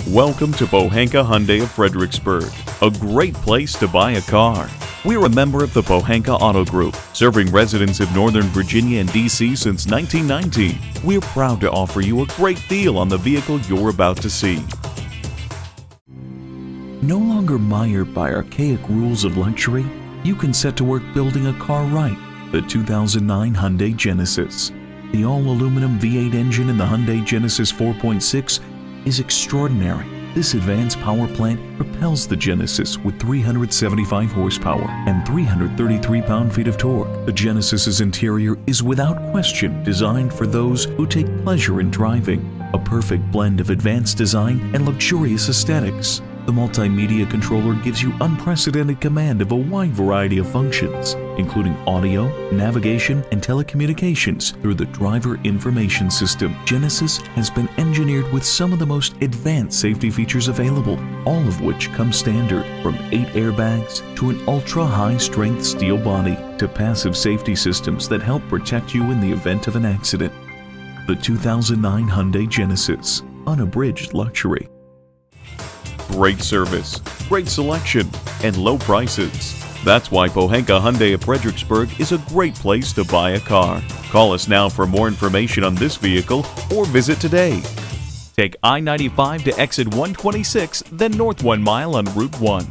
Welcome to Pohanka Hyundai of Fredericksburg, a great place to buy a car. We're a member of the Pohanka Auto Group, serving residents of Northern Virginia and D.C. since 1919. We're proud to offer you a great deal on the vehicle you're about to see. No longer mired by archaic rules of luxury, you can set to work building a car right. The 2009 Hyundai Genesis. The all-aluminum V8 engine in the Hyundai Genesis 4.6 is extraordinary. This advanced power plant propels the Genesis with 375 horsepower and 333 pound-feet of torque. The Genesis's interior is without question designed for those who take pleasure in driving. A perfect blend of advanced design and luxurious aesthetics. The multimedia controller gives you unprecedented command of a wide variety of functions, including audio, navigation, and telecommunications through the driver information system. Genesis has been engineered with some of the most advanced safety features available, all of which come standard, from 8 airbags to an ultra-high-strength steel body to passive safety systems that help protect you in the event of an accident. The 2009 Hyundai Genesis, unabridged luxury. Great service, great selection, and low prices. That's why Pohanka Hyundai of Fredericksburg is a great place to buy a car. Call us now for more information on this vehicle or visit today. Take I-95 to exit 126, then north 1 mile on Route 1.